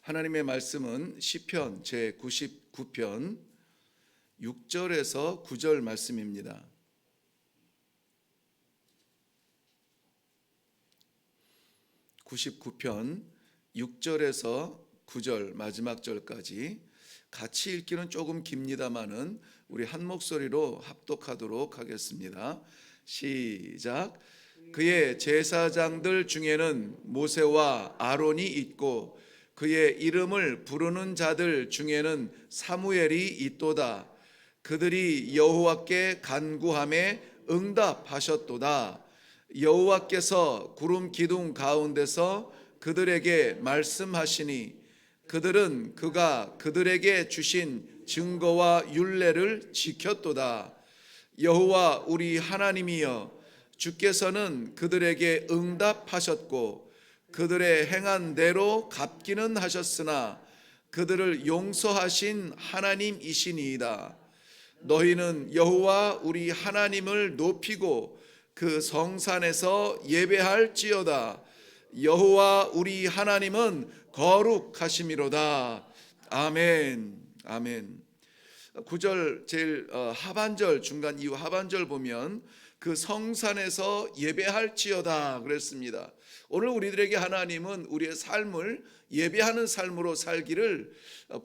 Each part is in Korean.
하나님의 말씀은 시편 제99편 6절에서 9절 말씀입니다. 99편 6절에서 9절 마지막 절까지 같이 읽기는 조금 깁니다마는 우리 한 목소리로 합독하도록 하겠습니다. 시작. 그의 제사장들 중에는 모세와 아론이 있고 그의 이름을 부르는 자들 중에는 사무엘이 있도다. 그들이 여호와께 간구함에 응답하셨도다. 여호와께서 구름 기둥 가운데서 그들에게 말씀하시니 그들은 그가 그들에게 주신 증거와 율례를 지켰도다. 여호와 우리 하나님이여, 주께서는 그들에게 응답하셨고 그들의 행한 대로 갚기는 하셨으나 그들을 용서하신 하나님이시니이다. 너희는 여호와 우리 하나님을 높이고 그 성산에서 예배할지어다. 여호와 우리 하나님은 거룩하심이로다. 아멘. 아멘. 9절 제일 하반절 중간 이후 하반절 보면 그 성산에서 예배할지어다 그랬습니다. 오늘 우리들에게 하나님은 우리의 삶을 예배하는 삶으로 살기를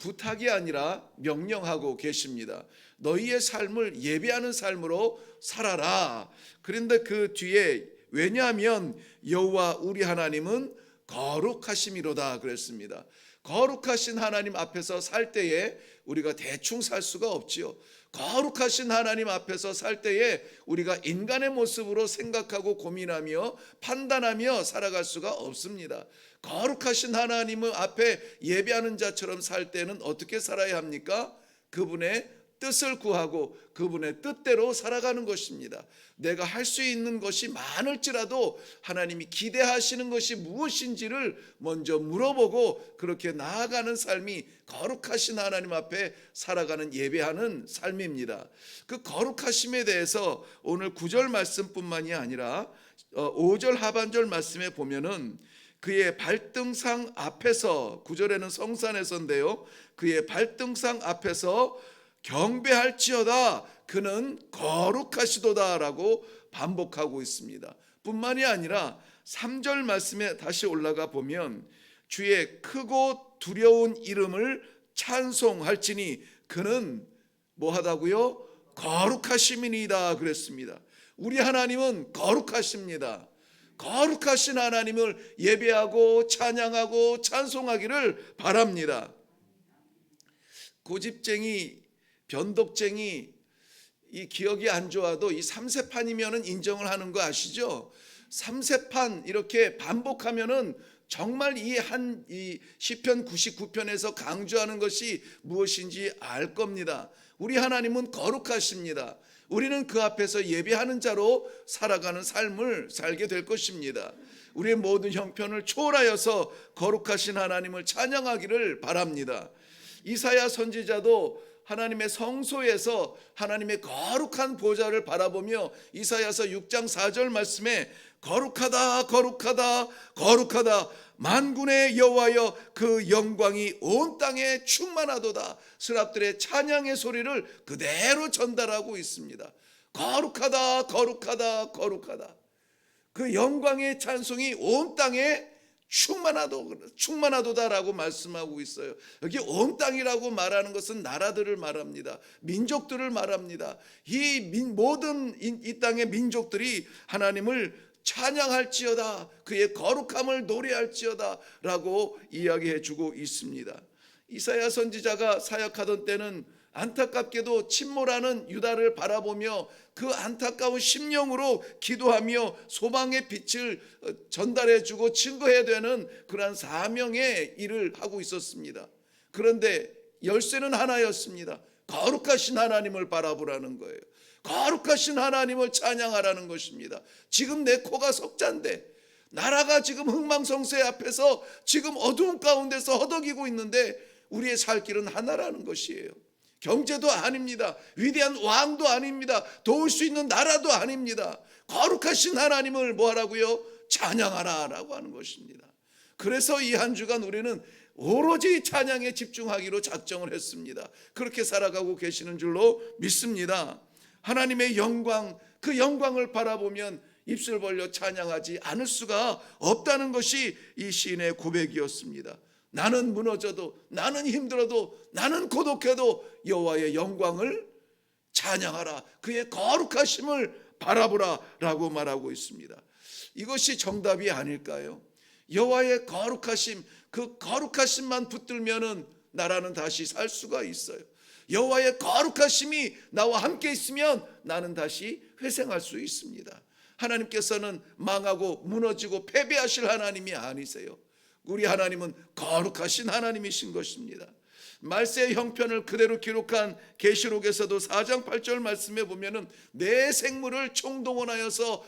부탁이 아니라 명령하고 계십니다. 너희의 삶을 예배하는 삶으로 살아라. 그런데 그 뒤에 왜냐하면 여호와 우리 하나님은 거룩하심이로다 그랬습니다. 거룩하신 하나님 앞에서 살 때에 우리가 대충 살 수가 없지요. 거룩하신 하나님 앞에서 살 때에 우리가 인간의 모습으로 생각하고 고민하며 판단하며 살아갈 수가 없습니다. 거룩하신 하나님을 앞에 예배하는 자처럼 살 때는 어떻게 살아야 합니까? 그분의 뜻을 구하고 그분의 뜻대로 살아가는 것입니다. 내가 할 수 있는 것이 많을지라도 하나님이 기대하시는 것이 무엇인지를 먼저 물어보고 그렇게 나아가는 삶이 거룩하신 하나님 앞에 살아가는 예배하는 삶입니다. 그 거룩하심에 대해서 오늘 9절 말씀뿐만이 아니라 5절 하반절 말씀에 보면은 그의 발등상 앞에서 9절에는 성산에서인데요, 그의 발등상 앞에서 경배할지어다. 그는 거룩하시도다라고 반복하고 있습니다. 뿐만이 아니라 3절 말씀에 다시 올라가 보면 주의 크고 두려운 이름을 찬송할지니 그는 뭐하다고요? 거룩하심이니이다 그랬습니다. 우리 하나님은 거룩하십니다. 거룩하신 하나님을 예배하고 찬양하고 찬송하기를 바랍니다. 고집쟁이, 변덕쟁이, 이 기억이 안 좋아도 이 3세판이면은 인정을 하는 거 아시죠? 3세판 이렇게 반복하면은 정말 이 시편 99편에서 강조하는 것이 무엇인지 알 겁니다. 우리 하나님은 거룩하십니다. 우리는 그 앞에서 예배하는 자로 살아가는 삶을 살게 될 것입니다. 우리의 모든 형편을 초월하여서 거룩하신 하나님을 찬양하기를 바랍니다. 이사야 선지자도 하나님의 성소에서 하나님의 거룩한 보좌를 바라보며 이사야서 6장 4절 말씀에 거룩하다 거룩하다 거룩하다 만군의 여호와여 그 영광이 온 땅에 충만하도다 스랍들의 찬양의 소리를 그대로 전달하고 있습니다. 거룩하다 거룩하다 거룩하다, 그 영광의 찬송이 온 땅에 충만하도다라고 말씀하고 있어요. 여기 온 땅이라고 말하는 것은 나라들을 말합니다. 민족들을 말합니다. 모든 이 땅의 민족들이 하나님을 찬양할지어다, 그의 거룩함을 노래할지어다 라고 이야기해 주고 있습니다. 이사야 선지자가 사역하던 때는 안타깝게도 침몰하는 유다를 바라보며 그 안타까운 심령으로 기도하며 소망의 빛을 전달해 주고 증거해야 되는 그러한 사명의 일을 하고 있었습니다. 그런데 열쇠는 하나였습니다. 거룩하신 하나님을 바라보라는 거예요. 거룩하신 하나님을 찬양하라는 것입니다. 지금 내 코가 석잔데 나라가 지금 흥망성쇠 앞에서 지금 어두운 가운데서 허덕이고 있는데 우리의 살 길은 하나라는 것이에요. 경제도 아닙니다. 위대한 왕도 아닙니다. 도울 수 있는 나라도 아닙니다. 거룩하신 하나님을 뭐하라고요? 찬양하라라고 하는 것입니다. 그래서 이 한 주간 우리는 오로지 찬양에 집중하기로 작정을 했습니다. 그렇게 살아가고 계시는 줄로 믿습니다. 하나님의 영광, 그 영광을 바라보면 입술 벌려 찬양하지 않을 수가 없다는 것이 이 시인의 고백이었습니다. 나는 무너져도, 나는 힘들어도, 나는 고독해도 여호와의 영광을 찬양하라, 그의 거룩하심을 바라보라 라고 말하고 있습니다. 이것이 정답이 아닐까요? 여호와의 거룩하심, 그 거룩하심만 붙들면은 나라는 다시 살 수가 있어요. 여호와의 거룩하심이 나와 함께 있으면 나는 다시 회생할 수 있습니다. 하나님께서는 망하고 무너지고 패배하실 하나님이 아니세요. 우리 하나님은 거룩하신 하나님이신 것입니다. 말세의 형편을 그대로 기록한 계시록에서도 4장 8절 말씀에 보면은 내 생물을 총동원하여서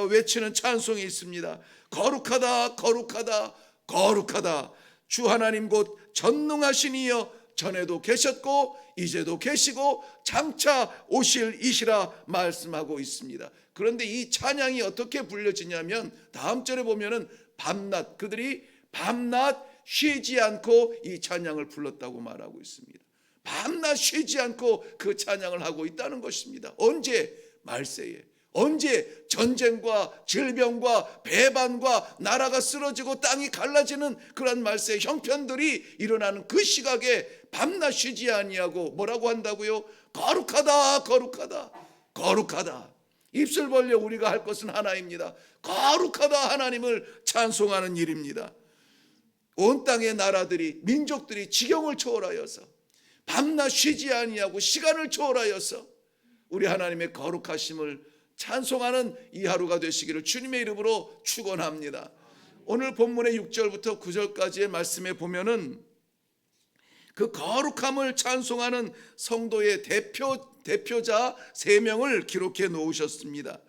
외치는 찬송이 있습니다. 거룩하다, 거룩하다, 거룩하다. 주 하나님 곧 전능하신 이여 전에도 계셨고 이제도 계시고 장차 오실 이시라 말씀하고 있습니다. 그런데 이 찬양이 어떻게 불려지냐면 다음 절에 보면은 밤낮, 그들이 밤낮 쉬지 않고 이 찬양을 불렀다고 말하고 있습니다. 밤낮 쉬지 않고 그 찬양을 하고 있다는 것입니다. 언제? 말세에. 언제? 전쟁과 질병과 배반과 나라가 쓰러지고 땅이 갈라지는 그런 말세의 형편들이 일어나는 그 시각에 밤낮 쉬지 아니하고 뭐라고 한다고요? 거룩하다, 거룩하다, 거룩하다. 입술 벌려 우리가 할 것은 하나입니다. 거룩하다, 하나님을 찬송하는 일입니다. 온 땅의 나라들이, 민족들이 지경을 초월하여서 밤낮 쉬지 아니하고 시간을 초월하여서 우리 하나님의 거룩하심을 찬송하는 이 하루가 되시기를 주님의 이름으로 축원합니다. 오늘 본문의 6절부터 9절까지의 말씀에 보면은 그 거룩함을 찬송하는 성도의 대표자 3명을 기록해 놓으셨습니다.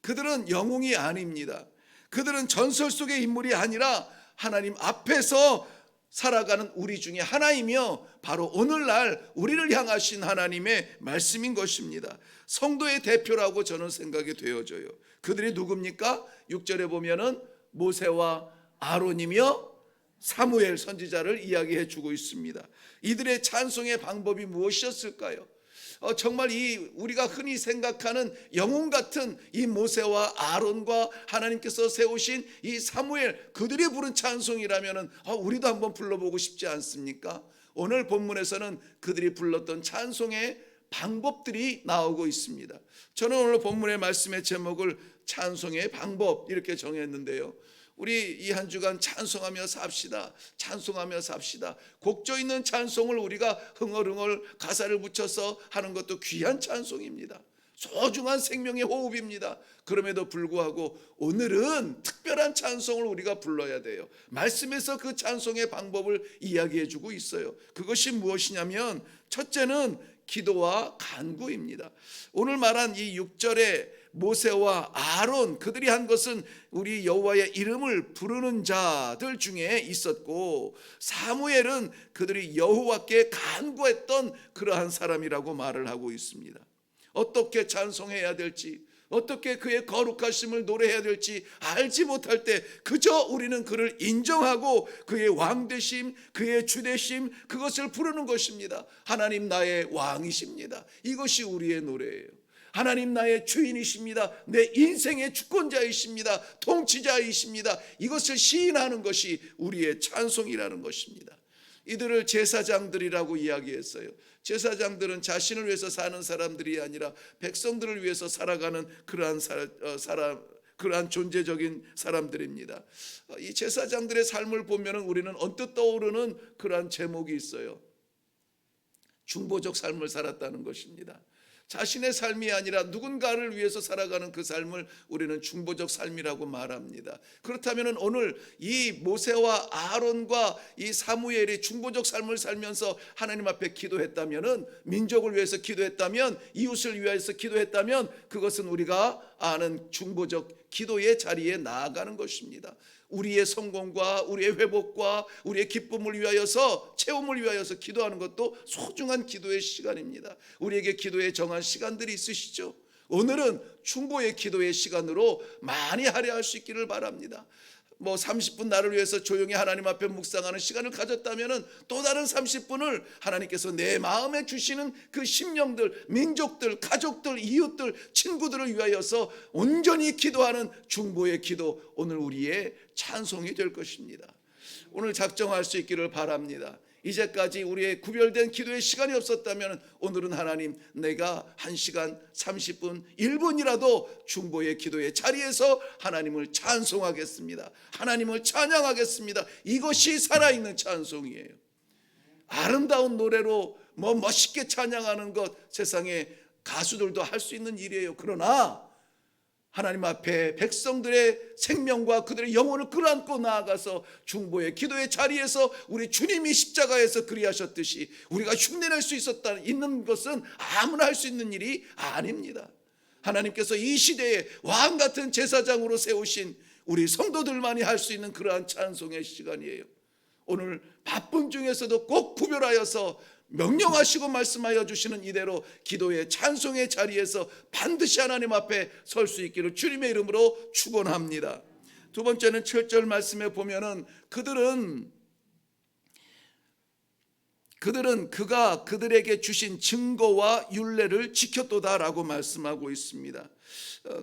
그들은 영웅이 아닙니다. 그들은 전설 속의 인물이 아니라 하나님 앞에서 살아가는 우리 중에 하나이며 바로 오늘날 우리를 향하신 하나님의 말씀인 것입니다. 성도의 대표라고 저는 생각이 되어져요. 그들이 누굽니까? 6절에 보면은 모세와 아론이며 사무엘 선지자를 이야기해 주고 있습니다. 이들의 찬송의 방법이 무엇이었을까요? 정말 우리가 흔히 생각하는 영웅 같은 이 모세와 아론과 하나님께서 세우신 이 사무엘, 그들이 부른 찬송이라면 우리도 한번 불러보고 싶지 않습니까? 오늘 본문에서는 그들이 불렀던 찬송의 방법들이 나오고 있습니다. 저는 오늘 본문의 말씀의 제목을 찬송의 방법 이렇게 정했는데요. 우리 이 한 주간 찬송하며 삽시다. 찬송하며 삽시다. 곡조 있는 찬송을 우리가 흥얼흥얼 가사를 붙여서 하는 것도 귀한 찬송입니다. 소중한 생명의 호흡입니다. 그럼에도 불구하고 오늘은 특별한 찬송을 우리가 불러야 돼요. 말씀에서 그 찬송의 방법을 이야기해 주고 있어요. 그것이 무엇이냐면 첫째는 기도와 간구입니다. 오늘 말한 이 6절에 모세와 아론, 그들이 한 것은 우리 여호와의 이름을 부르는 자들 중에 있었고, 사무엘은 그들이 여호와께 간구했던 그러한 사람이라고 말을 하고 있습니다. 어떻게 찬송해야 될지, 어떻게 그의 거룩하심을 노래해야 될지 알지 못할 때 그저 우리는 그를 인정하고 그의 왕되심, 그의 주되심, 그것을 부르는 것입니다. 하나님 나의 왕이십니다. 이것이 우리의 노래예요. 하나님 나의 주인이십니다. 내 인생의 주권자이십니다. 통치자이십니다. 이것을 시인하는 것이 우리의 찬송이라는 것입니다. 이들을 제사장들이라고 이야기했어요. 제사장들은 자신을 위해서 사는 사람들이 아니라 백성들을 위해서 살아가는 그러한 존재적인 사람들입니다. 이 제사장들의 삶을 보면 우리는 언뜻 떠오르는 그러한 제목이 있어요. 중보적 삶을 살았다는 것입니다. 자신의 삶이 아니라 누군가를 위해서 살아가는 그 삶을 우리는 중보적 삶이라고 말합니다. 그렇다면 오늘 이 모세와 아론과 이 사무엘이 중보적 삶을 살면서 하나님 앞에 기도했다면, 민족을 위해서 기도했다면, 이웃을 위해서 기도했다면 그것은 우리가 아는 중보적 기도의 자리에 나아가는 것입니다. 우리의 성공과 우리의 회복과 우리의 기쁨을 위하여서, 채움을 위하여서 기도하는 것도 소중한 기도의 시간입니다. 우리에게 기도에 정한 시간들이 있으시죠? 오늘은 중보의 기도의 시간으로 많이 할애할 수 있기를 바랍니다. 뭐 30분 나를 위해서 조용히 하나님 앞에 묵상하는 시간을 가졌다면은 또 다른 30분을 하나님께서 내 마음에 주시는 그 심령들, 민족들, 가족들, 이웃들, 친구들을 위하여서 온전히 기도하는 중보의 기도, 오늘 우리의 찬송이 될 것입니다. 오늘 작정할 수 있기를 바랍니다. 이제까지 우리의 구별된 기도의 시간이 없었다면 오늘은 하나님, 내가 1시간 30분 1분이라도 중보의 기도의 자리에서 하나님을 찬송하겠습니다. 하나님을 찬양하겠습니다. 이것이 살아있는 찬송이에요. 아름다운 노래로 멋있게 찬양하는 것 세상에 가수들도 할 수 있는 일이에요. 그러나 하나님 앞에 백성들의 생명과 그들의 영혼을 끌어안고 나아가서 중보의 기도의 자리에서 우리 주님이 십자가에서 그리하셨듯이 우리가 흉내낼 수 있는 것은 아무나 할 수 있는 일이 아닙니다. 하나님께서 이 시대에 왕 같은 제사장으로 세우신 우리 성도들만이 할 수 있는 그러한 찬송의 시간이에요. 오늘 바쁜 중에서도 꼭 구별하여서 명령하시고 말씀하여 주시는 이대로 기도의 찬송의 자리에서 반드시 하나님 앞에 설 수 있기를 주님의 이름으로 축원합니다. 두 번째는 7절 말씀에 보면은 그들은 그가 그들에게 주신 증거와 율례를 지켰도다라고 말씀하고 있습니다.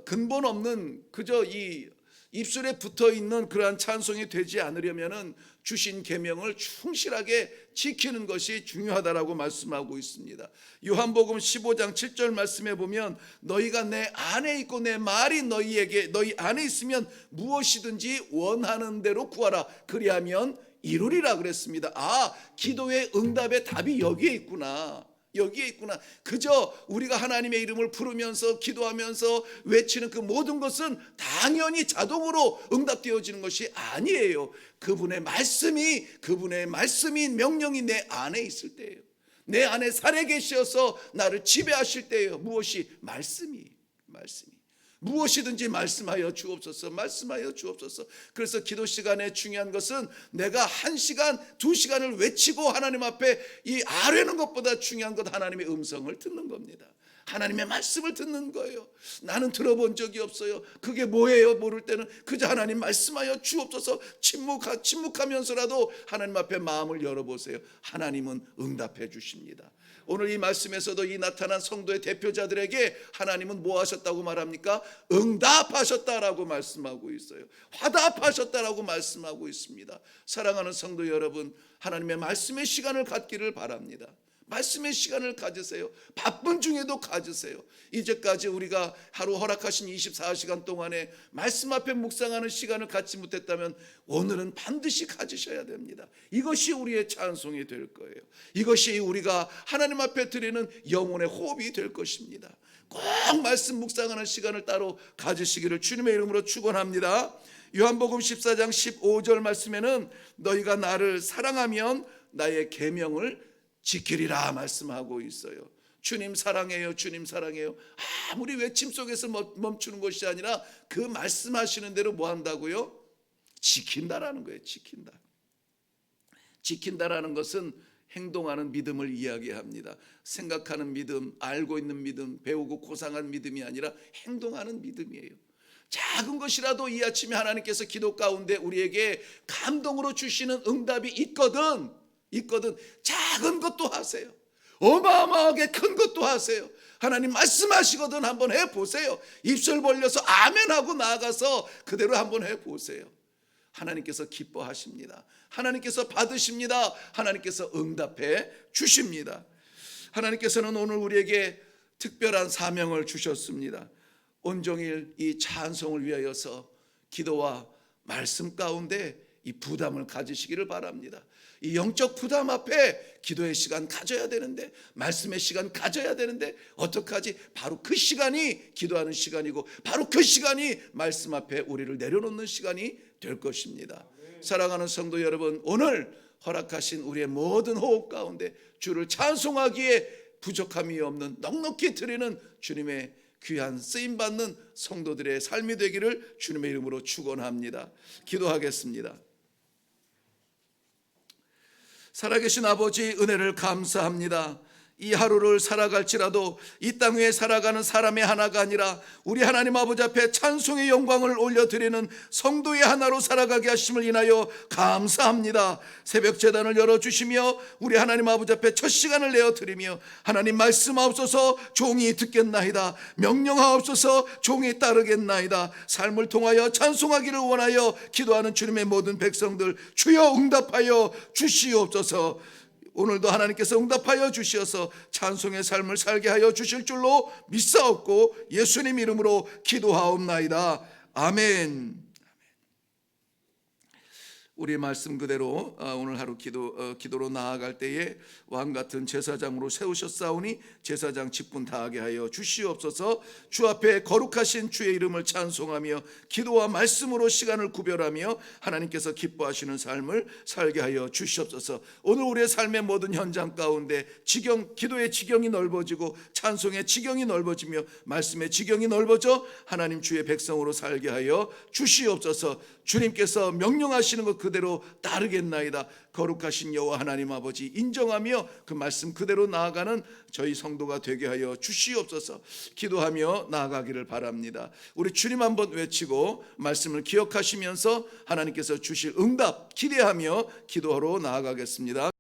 근본 없는 그저 이 입술에 붙어있는 그러한 찬송이 되지 않으려면은 주신 계명을 충실하게 지키는 것이 중요하다라고 말씀하고 있습니다. 요한복음 15장 7절 말씀에 보면 너희가 내 안에 있고 내 말이 너희 안에 있으면 무엇이든지 원하는 대로 구하라 그리하면 이루리라 그랬습니다. 아, 기도의 응답의 답이 여기에 있구나. 여기에 있구나. 그저 우리가 하나님의 이름을 부르면서 기도하면서 외치는 그 모든 것은 당연히 자동으로 응답되어지는 것이 아니에요. 그분의 말씀이 명령이 내 안에 있을 때예요. 내 안에 살아계셔서 나를 지배하실 때예요. 무엇이? 말씀이 무엇이든지 말씀하여 주옵소서. 말씀하여 주옵소서. 그래서 기도 시간에 중요한 것은 내가 1시간 2시간을 외치고 하나님 앞에 이 아뢰는 것보다 중요한 것 하나님의 음성을 듣는 겁니다. 하나님의 말씀을 듣는 거예요. 나는 들어본 적이 없어요. 그게 뭐예요? 모를 때는 그저 하나님 말씀하여 주옵소서. 침묵하면서라도 하나님 앞에 마음을 열어보세요. 하나님은 응답해 주십니다. 오늘 이 말씀에서도 이 나타난 성도의 대표자들에게 하나님은 뭐 하셨다고 말합니까? 응답하셨다라고 말씀하고 있어요. 화답하셨다라고 말씀하고 있습니다. 사랑하는 성도 여러분, 하나님의 말씀의 시간을 갖기를 바랍니다. 말씀의 시간을 가지세요. 바쁜 중에도 가지세요. 이제까지 우리가 하루 허락하신 24시간 동안에 말씀 앞에 묵상하는 시간을 갖지 못했다면 오늘은 반드시 가지셔야 됩니다. 이것이 우리의 찬송이 될 거예요. 이것이 우리가 하나님 앞에 드리는 영혼의 호흡이 될 것입니다. 꼭 말씀 묵상하는 시간을 따로 가지시기를 주님의 이름으로 축원합니다. 요한복음 14장 15절 말씀에는 너희가 나를 사랑하면 나의 계명을 지키리라 말씀하고 있어요. 주님 사랑해요. 주님 사랑해요. 아무리 외침 속에서 멈추는 것이 아니라 그 말씀하시는 대로 뭐 한다고요? 지킨다라는 거예요. 지킨다라는 것은 행동하는 믿음을 이야기합니다. 생각하는 믿음, 알고 있는 믿음, 배우고 고상한 믿음이 아니라 행동하는 믿음이에요. 작은 것이라도 이 아침에 하나님께서 기도 가운데 우리에게 감동으로 주시는 응답이 있거든 작은 것도 하세요. 어마어마하게 큰 것도 하세요. 하나님 말씀하시거든 한번 해보세요. 입술 벌려서 아멘하고 나아가서 그대로 한번 해보세요. 하나님께서 기뻐하십니다. 하나님께서 받으십니다. 하나님께서 응답해 주십니다. 하나님께서는 오늘 우리에게 특별한 사명을 주셨습니다. 온종일 이 찬송을 위하여서 기도와 말씀 가운데 이 부담을 가지시기를 바랍니다. 이 영적 부담 앞에 기도의 시간 가져야 되는데, 말씀의 시간 가져야 되는데 어떡하지? 바로 그 시간이 기도하는 시간이고 바로 그 시간이 말씀 앞에 우리를 내려놓는 시간이 될 것입니다. 사랑하는 성도 여러분, 오늘 허락하신 우리의 모든 호흡 가운데 주를 찬송하기에 부족함이 없는 넉넉히 드리는 주님의 귀한 쓰임받는 성도들의 삶이 되기를 주님의 이름으로 축원합니다. 기도하겠습니다. 살아계신 아버지, 은혜를 감사합니다. 이 하루를 살아갈지라도 이 땅 위에 살아가는 사람의 하나가 아니라 우리 하나님 아버지 앞에 찬송의 영광을 올려드리는 성도의 하나로 살아가게 하심을 인하여 감사합니다. 새벽 제단을 열어주시며 우리 하나님 아버지 앞에 첫 시간을 내어드리며 하나님 말씀하옵소서 종이 듣겠나이다. 명령하옵소서 종이 따르겠나이다. 삶을 통하여 찬송하기를 원하여 기도하는 주님의 모든 백성들 주여 응답하여 주시옵소서. 오늘도 하나님께서 응답하여 주시어서 찬송의 삶을 살게 하여 주실 줄로 믿사옵고 예수님 이름으로 기도하옵나이다. 아멘. 우리의 말씀 그대로 오늘 하루 기도로 나아갈 때에 왕같은 제사장으로 세우셨사오니 제사장 직분 다하게 하여 주시옵소서. 주 앞에 거룩하신 주의 이름을 찬송하며 기도와 말씀으로 시간을 구별하며 하나님께서 기뻐하시는 삶을 살게 하여 주시옵소서. 오늘 우리의 삶의 모든 현장 가운데 기도의 지경이 넓어지고 찬송의 지경이 넓어지며 말씀의 지경이 넓어져 하나님 주의 백성으로 살게 하여 주시옵소서. 주님께서 명령하시는 것 그대로 따르겠나이다. 거룩하신 여호와 하나님 아버지 인정하며 그 말씀 그대로 나아가는 저희 성도가 되게 하여 주시옵소서. 기도하며 나아가기를 바랍니다. 우리 주님 한번 외치고 말씀을 기억하시면서 하나님께서 주실 응답 기대하며 기도하러 나아가겠습니다.